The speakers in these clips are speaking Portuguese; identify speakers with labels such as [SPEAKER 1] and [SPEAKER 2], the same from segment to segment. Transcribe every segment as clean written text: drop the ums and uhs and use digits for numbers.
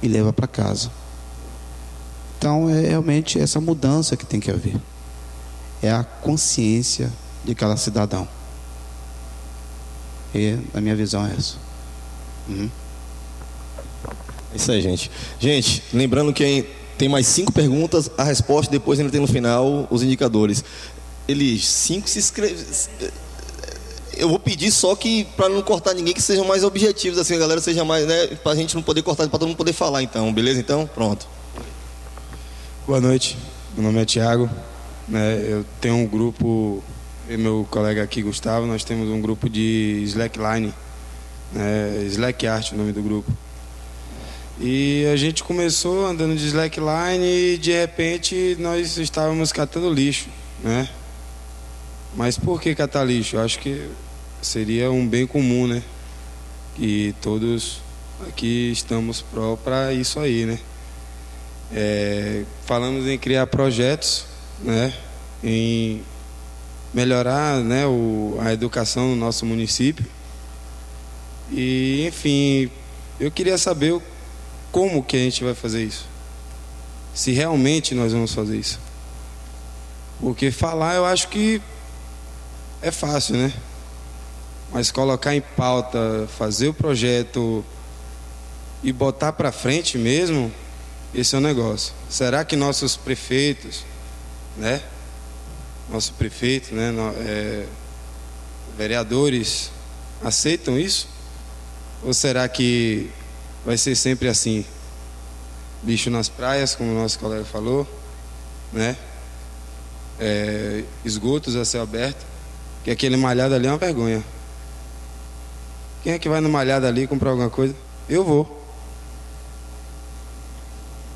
[SPEAKER 1] e leva para casa. Então, é realmente essa mudança que tem que haver. É a consciência de cada cidadão. E a minha visão é essa.
[SPEAKER 2] É isso aí, gente. Gente, lembrando que tem mais 5 perguntas, a resposta depois ainda tem no final os indicadores. Eles 5 se inscreve. Eu vou pedir só que, para não cortar ninguém, que sejam mais objetivos, assim, a galera seja mais, né, para a gente não poder cortar, para todo mundo poder falar, então, beleza? Então, pronto.
[SPEAKER 3] Boa noite, meu nome é Thiago, né, eu tenho um grupo, eu e meu colega aqui, Gustavo, nós temos um grupo de slackline, né, Slack Art, o nome do grupo. E a gente começou andando de slackline e de repente nós estávamos catando lixo, né? Mas por que catar lixo? Eu acho que seria um bem comum, né? E todos aqui estamos para isso aí, né? Falamos em criar projetos, né? Em melhorar, né, a educação no nosso município. E, enfim, eu queria saber como que a gente vai fazer isso. Se realmente nós vamos fazer isso. Porque falar eu acho que é fácil, né? Mas colocar em pauta, fazer o projeto e botar para frente mesmo, esse é o negócio. Será que nossos prefeitos, né? Nosso prefeito, né? Vereadores aceitam isso? Ou será que vai ser sempre assim? Lixo nas praias, como o nosso colega falou, né? Esgotos a céu aberto, que aquele malhado ali é uma vergonha. Quem é que vai no malhado ali comprar alguma coisa? Eu vou,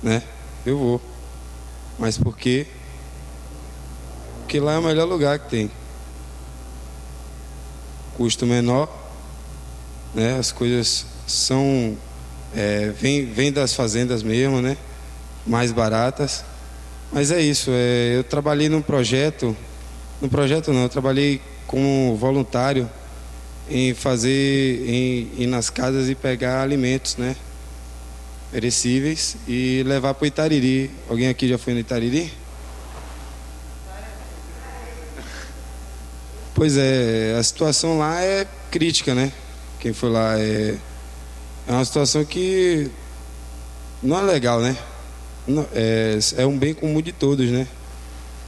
[SPEAKER 3] né? Eu vou. Mas por quê? Porque lá é o melhor lugar que tem. Custo menor, né? As coisas são vem das fazendas mesmo, né? Mais baratas. Mas é isso. Eu trabalhei eu trabalhei como voluntário em ir nas casas e pegar alimentos, né? Perecíveis e levar para o Itariri. Alguém aqui já foi no Itariri? Pois é, a situação lá é crítica, né? Quem foi lá é uma situação que não é legal, né? É um bem comum de todos, né?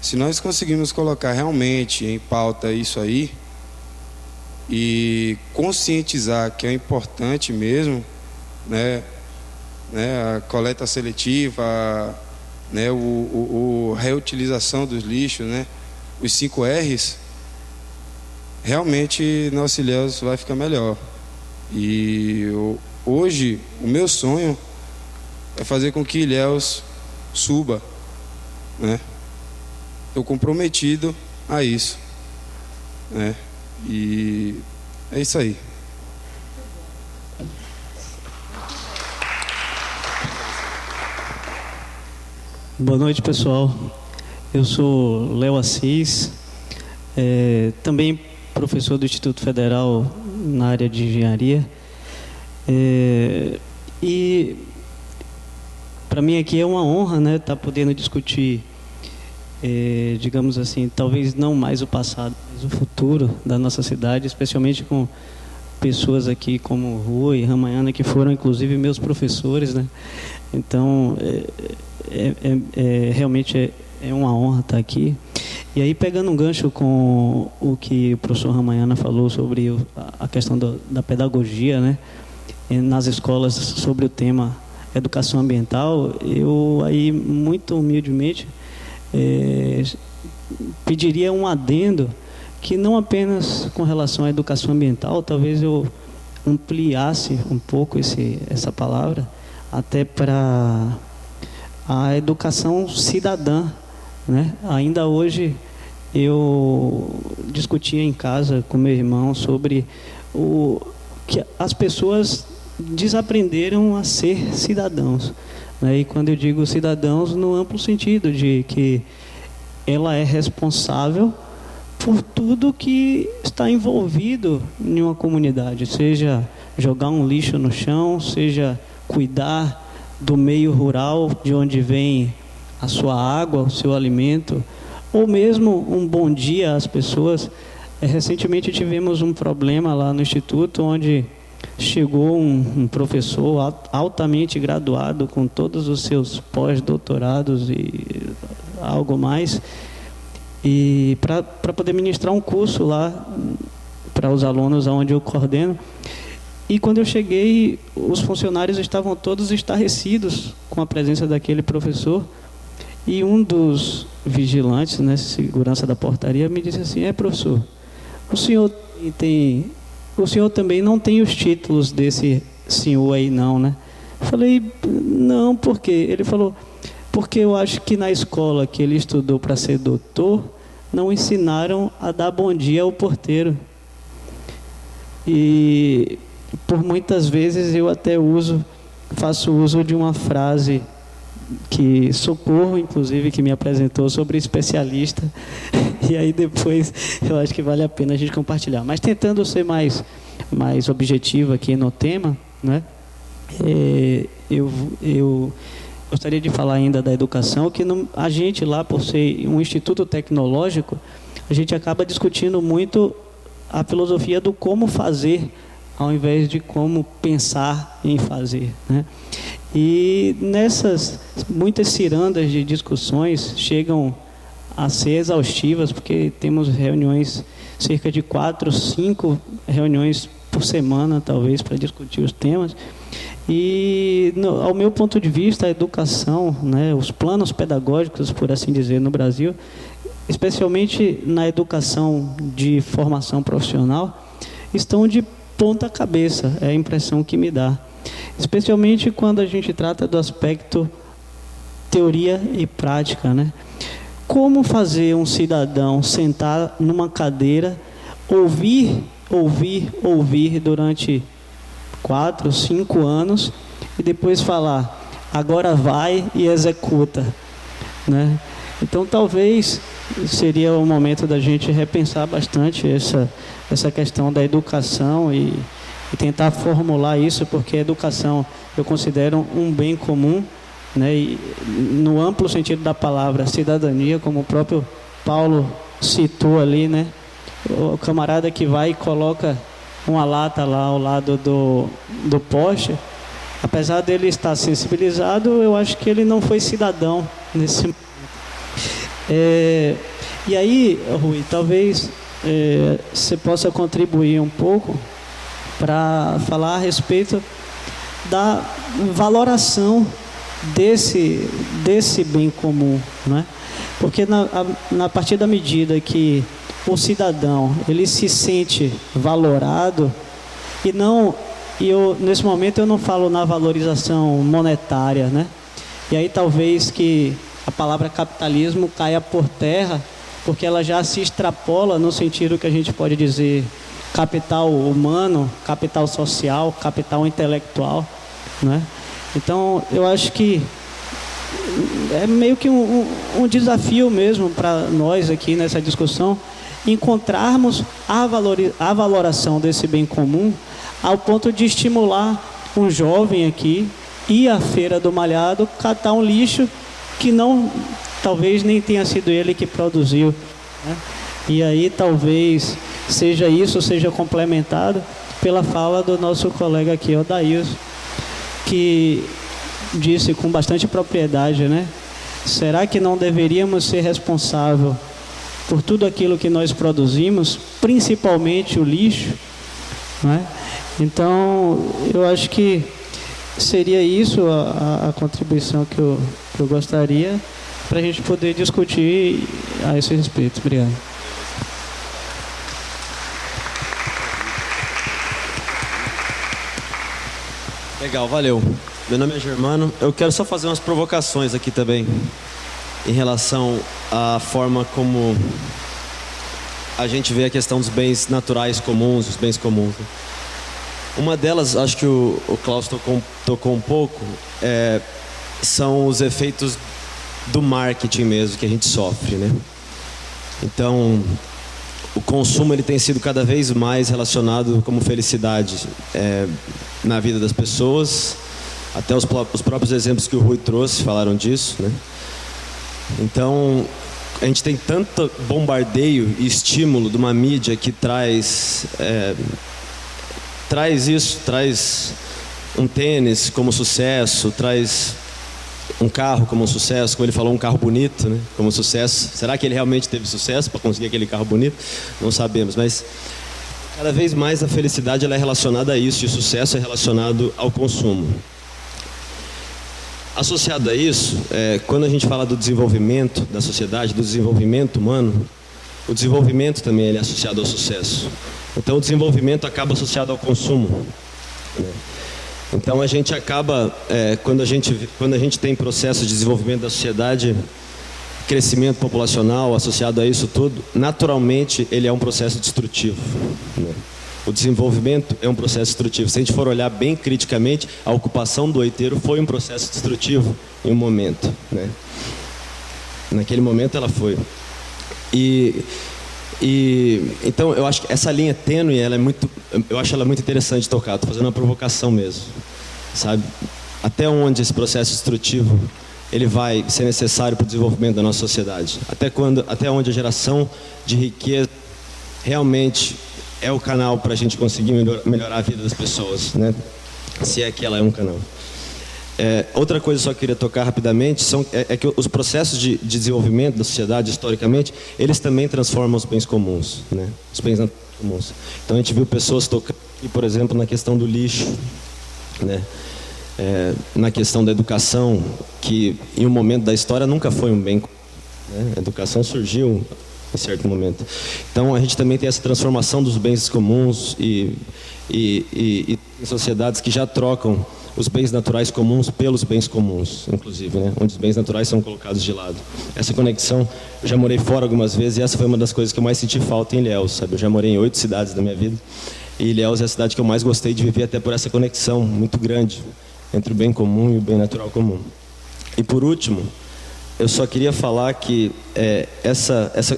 [SPEAKER 3] Se nós conseguirmos colocar realmente em pauta isso aí e conscientizar que é importante mesmo, né? A coleta seletiva, né? A reutilização dos lixos, né? Os 5 R's, realmente nosso Ilhéus vai ficar melhor. E hoje o meu sonho é fazer com que Ilhéus suba, né? Estou comprometido a isso, né? E é isso aí.
[SPEAKER 4] Boa noite, pessoal. Eu sou Léo Assis, também professor do Instituto Federal na área de engenharia. E para mim aqui é uma honra, né, estar podendo discutir, digamos assim, talvez não mais o passado, mas o futuro da nossa cidade, especialmente com pessoas aqui como Rui e Ramayana, que foram inclusive meus professores, né? Então, realmente é uma honra estar aqui. E aí, pegando um gancho com o que o professor Ramayana falou sobre a questão da pedagogia, né, nas escolas, sobre o tema educação ambiental, eu aí, muito humildemente, pediria um adendo que não apenas com relação à educação ambiental, talvez eu ampliasse um pouco essa palavra, até para a educação cidadã, né? Ainda hoje eu discutia em casa com meu irmão sobre que as pessoas desaprenderam a ser cidadãos, né? E quando eu digo cidadãos, no amplo sentido de que ela é responsável por tudo que está envolvido em uma comunidade, seja jogar um lixo no chão, seja cuidar do meio rural, de onde vem a sua água, o seu alimento, ou mesmo um bom dia às pessoas. Recentemente tivemos um problema lá no Instituto, onde chegou um professor altamente graduado, com todos os seus pós-doutorados e algo mais, e para poder ministrar um curso lá para os alunos onde eu coordeno. E quando eu cheguei, os funcionários estavam todos estarrecidos com a presença daquele professor, e um dos vigilantes, né, segurança da portaria, me disse assim: professor, o senhor também não tem os títulos desse senhor aí não, né? Eu falei: não, por quê? Ele falou: porque eu acho que na escola que ele estudou para ser doutor, não ensinaram a dar bom dia ao porteiro. E por muitas vezes eu até faço uso de uma frase que Socorro, inclusive, que me apresentou, sobre especialista, e aí depois eu acho que vale a pena a gente compartilhar. Mas tentando ser mais objetivo aqui no tema, né? Eu gostaria de falar ainda da educação, que a gente lá, por ser um instituto tecnológico, a gente acaba discutindo muito a filosofia do como fazer, ao invés de como pensar em fazer, né? E nessas muitas cirandas de discussões chegam a ser exaustivas, porque temos reuniões, cerca de 4, 5 reuniões por semana, talvez, para discutir os temas. E, ao meu ponto de vista, a educação, né, os planos pedagógicos, por assim dizer, no Brasil, especialmente na educação de formação profissional, estão de ponta cabeça, é a impressão que me dá. Especialmente quando a gente trata do aspecto teoria e prática, né? Como fazer um cidadão sentar numa cadeira, ouvir durante 4, 5 anos e depois falar: agora vai e executa, né? Então talvez seria o momento da gente repensar bastante essa questão da educação e tentar formular isso, porque a educação eu considero um bem comum, né? E no amplo sentido da palavra, cidadania, como o próprio Paulo citou ali, né? O camarada que vai e coloca uma lata lá ao lado do poste, apesar dele estar sensibilizado, eu acho que ele não foi cidadão nesse momento. E aí, Rui, talvez você possa contribuir um pouco para falar a respeito da valoração desse bem comum, né? Porque na partir da medida que o cidadão ele se sente valorado, nesse momento eu não falo na valorização monetária, né? E aí talvez que a palavra capitalismo caia por terra, porque ela já se extrapola no sentido que a gente pode dizer capital humano, capital social, capital intelectual, né? Então, eu acho que é meio que um desafio mesmo para nós aqui nessa discussão, encontrarmos a valoração desse bem comum ao ponto de estimular um jovem aqui ir à Feira do Malhado, catar um lixo que talvez nem tenha sido ele que produziu, né? E aí talvez seja complementado pela fala do nosso colega aqui, Odailson, que disse com bastante propriedade, né? Será que não deveríamos ser responsáveis por tudo aquilo que nós produzimos, principalmente o lixo, né? Então, eu acho que seria isso a contribuição que eu gostaria para a gente poder discutir a esse respeito. Obrigado.
[SPEAKER 5] Legal, valeu. Meu nome é Germano. Eu quero só fazer umas provocações aqui também em relação à forma como a gente vê a questão dos bens naturais comuns, os bens comuns, né? Uma delas, acho que o Klaus tocou um pouco, são os efeitos do marketing mesmo que a gente sofre, né? Então, o consumo ele tem sido cada vez mais relacionado como felicidade na vida das pessoas, Até os próprios exemplos que o Rui trouxe falaram disso, né? Então, a gente tem tanto bombardeio e estímulo de uma mídia que traz um tênis como sucesso, traz um carro como sucesso, como ele falou, um carro bonito, né, como sucesso. Será que ele realmente teve sucesso para conseguir aquele carro bonito? Não sabemos, mas cada vez mais a felicidade ela é relacionada a isso, e o sucesso é relacionado ao consumo. Associado a isso, quando a gente fala do desenvolvimento da sociedade, do desenvolvimento humano, o desenvolvimento também ele é associado ao sucesso. Então o desenvolvimento acaba associado ao consumo, né? Então a gente acaba, quando a gente tem processo de desenvolvimento da sociedade, crescimento populacional associado a isso tudo, naturalmente ele é um processo destrutivo, né? O desenvolvimento é um processo destrutivo. Se a gente for olhar bem criticamente, a ocupação do Oiteiro foi um processo destrutivo em um momento, né? Naquele momento ela foi. Então eu acho que essa linha tênue, eu acho ela muito interessante tocar. Estou fazendo uma provocação mesmo, sabe? Até onde esse processo destrutivo ele vai ser necessário para o desenvolvimento da nossa sociedade? Até onde a geração de riqueza realmente é o canal para a gente conseguir melhorar a vida das pessoas, né? Se é que ela é um canal. Outra coisa que eu só queria tocar rapidamente é que os processos de desenvolvimento da sociedade, historicamente, eles também transformam os bens comuns, né? Os bens comuns. Então a gente viu pessoas tocando aqui, por exemplo, na questão do lixo, né? Na questão da educação, que em um momento da história nunca foi um bem comum, né? A educação surgiu em certo momento. Então a gente também tem essa transformação dos bens comuns e sociedades que já trocam os bens naturais comuns pelos bens comuns, inclusive, né? Onde os bens naturais são colocados de lado. Essa conexão, eu já morei fora algumas vezes e essa foi uma das coisas que eu mais senti falta em Ilhéus, sabe? Eu já morei em 8 cidades da minha vida e Ilhéus é a cidade que eu mais gostei de viver, até por essa conexão muito grande entre o bem comum e o bem natural comum. E por último, eu só queria falar que esse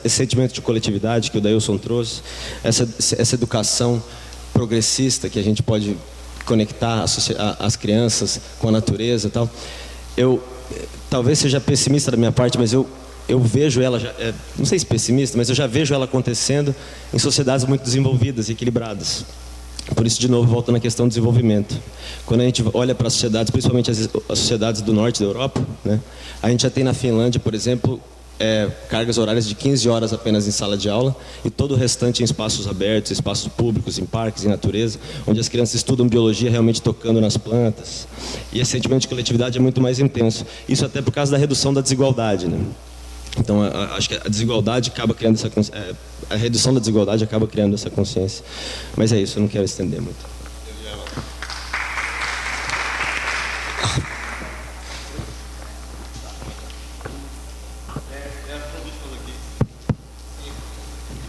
[SPEAKER 5] sentimento de coletividade que o Dailson trouxe, essa educação progressista que a gente pode conectar as crianças com a natureza e tal, talvez seja pessimista da minha parte, mas eu vejo ela, não sei se pessimista, mas eu já vejo ela acontecendo em sociedades muito desenvolvidas e equilibradas. Por isso, de novo, volto na questão do desenvolvimento. Quando a gente olha para as sociedades, principalmente as sociedades do norte da Europa, né, a gente já tem na Finlândia, por exemplo, cargas horárias de 15 horas apenas em sala de aula e todo o restante em espaços abertos, espaços públicos, em parques, em natureza, onde as crianças estudam biologia realmente tocando nas plantas. E esse sentimento de coletividade é muito mais intenso. Isso até por causa da redução da desigualdade, né? Então, acho que a desigualdade acaba criando essa consciência, a redução da desigualdade acaba criando essa consciência. Mas é isso, eu não quero estender muito.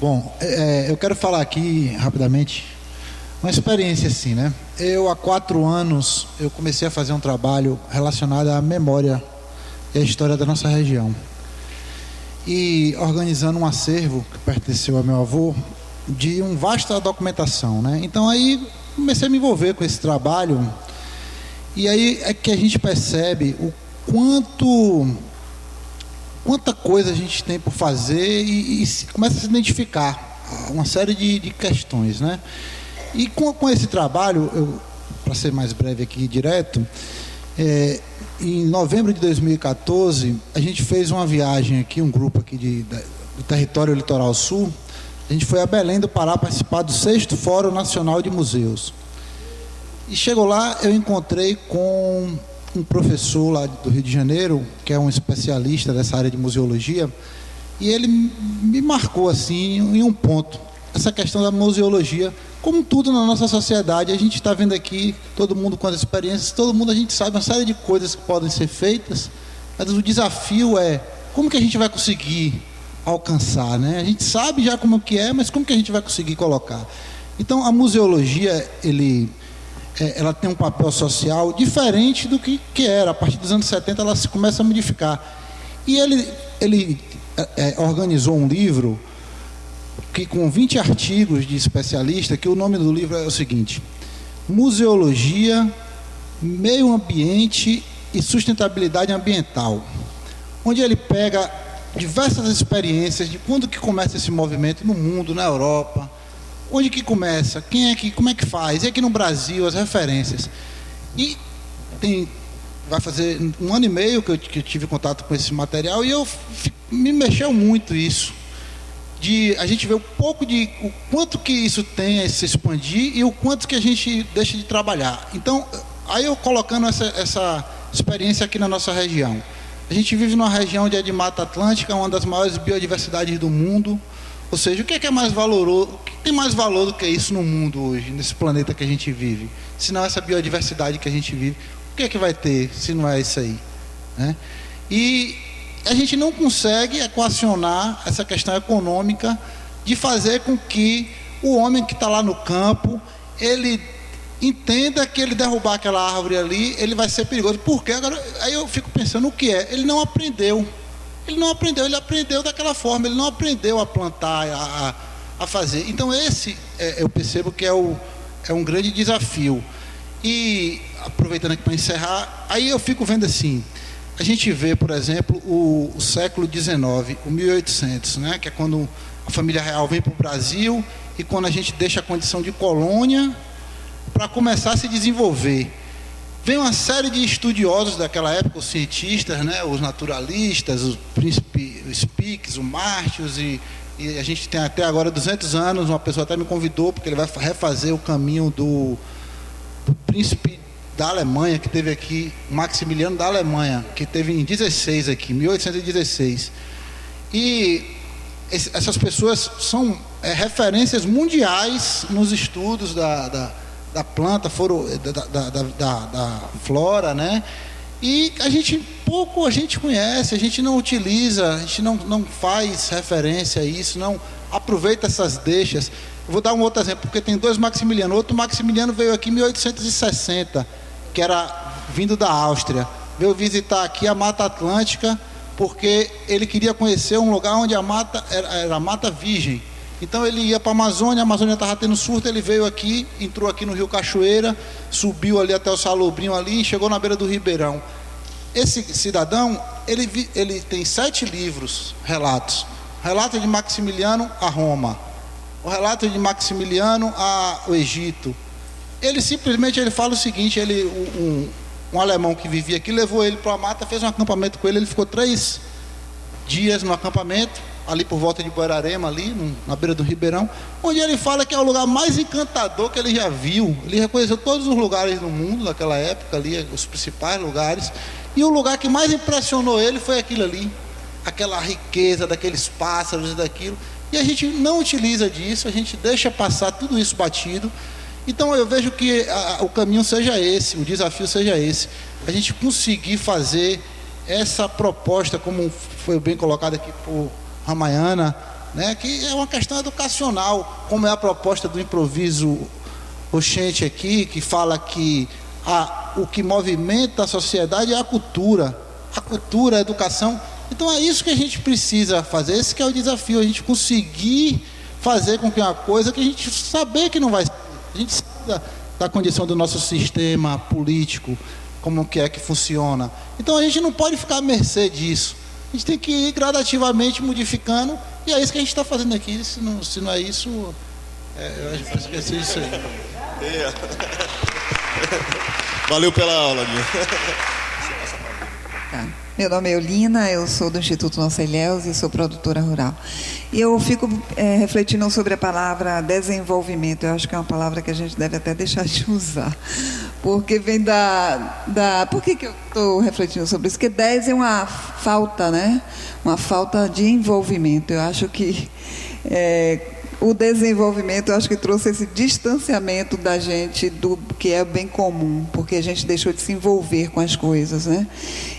[SPEAKER 6] Bom, eu quero falar aqui rapidamente uma experiência assim, né? Há 4 anos eu comecei a fazer um trabalho relacionado à memória e à história da nossa região. E organizando um acervo que pertenceu ao meu avô, de uma vasta documentação, né? Então aí comecei a me envolver com esse trabalho, e aí é que a gente percebe o quanta coisa a gente tem por fazer e começa a se identificar uma série de questões, né? E com esse trabalho, para ser mais breve aqui direto, em novembro de 2014, a gente fez uma viagem aqui, um grupo aqui do território litoral sul. A gente foi a Belém do Pará participar do 6º Fórum Nacional de Museus. E chegou lá, eu encontrei com um professor lá do Rio de Janeiro, que é um especialista dessa área de museologia, e ele me marcou assim em um ponto, essa questão da museologia. Como tudo na nossa sociedade, a gente está vendo aqui, todo mundo com as experiências, todo mundo, a gente sabe uma série de coisas que podem ser feitas, mas o desafio é como que a gente vai conseguir alcançar, né? A gente sabe já como que é, mas como que a gente vai conseguir colocar? Então a museologia, ela tem um papel social diferente do que era. A partir dos anos 70 ela se começa a modificar. E ele organizou um livro que, com 20 artigos de especialista, que o nome do livro é o seguinte: Museologia meio ambiente e sustentabilidade ambiental, onde ele pega diversas experiências de quando que começa esse movimento no mundo, na Europa, onde que começa, como é que faz, e aqui no Brasil, as referências. E vai fazer 1 ano e meio que eu tive contato com esse material, e me mexeu muito isso, de a gente ver o quanto que isso tem a se expandir e o quanto que a gente deixa de trabalhar. Então, aí eu colocando essa experiência aqui na nossa região. A gente vive numa região onde é de Mata Atlântica, uma das maiores biodiversidades do mundo. Ou seja, o que é mais valoroso, o que tem mais valor do que isso no mundo hoje, nesse planeta que a gente vive? Se não essa biodiversidade que a gente vive, o que é que vai ter se não é isso aí? Né? E a gente não consegue equacionar essa questão econômica de fazer com que o homem que está lá no campo, ele entenda que ele derrubar aquela árvore ali, ele vai ser perigoso. Por quê? Agora, aí eu fico pensando o que é. Ele não aprendeu. Ele aprendeu daquela forma, ele não aprendeu a plantar, a fazer. Então esse, eu percebo que é um grande desafio. E, aproveitando aqui para encerrar, aí eu fico vendo assim, a gente vê, por exemplo, o século XIX, o 1800, né, que é quando a família real vem para o Brasil e quando a gente deixa a condição de colônia para começar a se desenvolver. Vem uma série de estudiosos daquela época, os cientistas, né, os naturalistas, os Spix, o Martius, e a gente tem até agora 200 anos, uma pessoa até me convidou, porque ele vai refazer o caminho do príncipe da Alemanha, que teve aqui, Maximiliano da Alemanha, que teve em 16 aqui, 1816. E essas pessoas são referências mundiais nos estudos da planta, da flora, né? E pouco a gente conhece, a gente não utiliza, a gente não faz referência a isso, não aproveita essas deixas. Eu vou dar um outro exemplo, porque tem 2 Maximiliano. Outro Maximiliano veio aqui em 1860, que era vindo da Áustria. Veio visitar aqui a Mata Atlântica, porque ele queria conhecer um lugar onde a mata era mata virgem. Então ele ia para a Amazônia estava tendo surto, ele veio aqui, entrou aqui no Rio Cachoeira, subiu ali até o Salobrinho ali e chegou na beira do Ribeirão. Esse cidadão, ele tem 7 livros, relatos. Relato de Maximiliano a Roma, o relato de Maximiliano ao Egito. Ele simplesmente fala o seguinte, um alemão que vivia aqui levou ele para a mata, fez um acampamento com ele ficou 3 dias no acampamento, ali por volta de Guararema, ali na beira do Ribeirão, onde ele fala que é o lugar mais encantador que ele já viu. Ele reconheceu todos os lugares do mundo naquela época, ali, os principais lugares, e o lugar que mais impressionou ele foi aquilo ali, aquela riqueza daqueles pássaros e daquilo, e a gente não utiliza disso, a gente deixa passar tudo isso batido. Então eu vejo que o caminho seja esse, o desafio seja esse, a gente conseguir fazer essa proposta, como foi bem colocado aqui por Ramayana, né, que é uma questão educacional, como é a proposta do improviso Oxente aqui, que fala que o que movimenta a sociedade é a cultura, a educação. Então é isso que a gente precisa fazer, esse que é o desafio, a gente conseguir fazer com que uma coisa que a gente saber que não vai ser, a gente sabe da condição do nosso sistema político, como que é que funciona. Então a gente não pode ficar à mercê disso. A gente tem que ir gradativamente modificando, e é isso que a gente está fazendo aqui. Se não é isso, eu acho que esqueci isso aí.
[SPEAKER 2] Valeu pela aula, Guinha.
[SPEAKER 7] Tá. Meu nome é Eulina, eu sou do Instituto Nossa Ilhéus e sou produtora rural. E eu fico refletindo sobre a palavra desenvolvimento. Eu acho que é uma palavra que a gente deve até deixar de usar, porque vem Por que eu estou refletindo sobre isso? Porque 10 é uma falta, né? Uma falta de envolvimento. Eu acho que o desenvolvimento, eu acho que trouxe esse distanciamento da gente do que é bem comum, porque a gente deixou de se envolver com as coisas, né?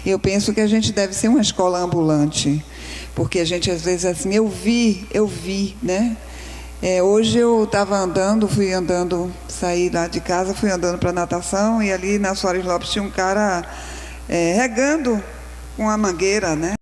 [SPEAKER 7] Eu penso que a gente deve ser uma escola ambulante, porque a gente às vezes assim, eu vi, né? Hoje eu fui andando, saí lá de casa, fui andando para natação, e ali na Soares Lopes tinha um cara regando com a mangueira, né?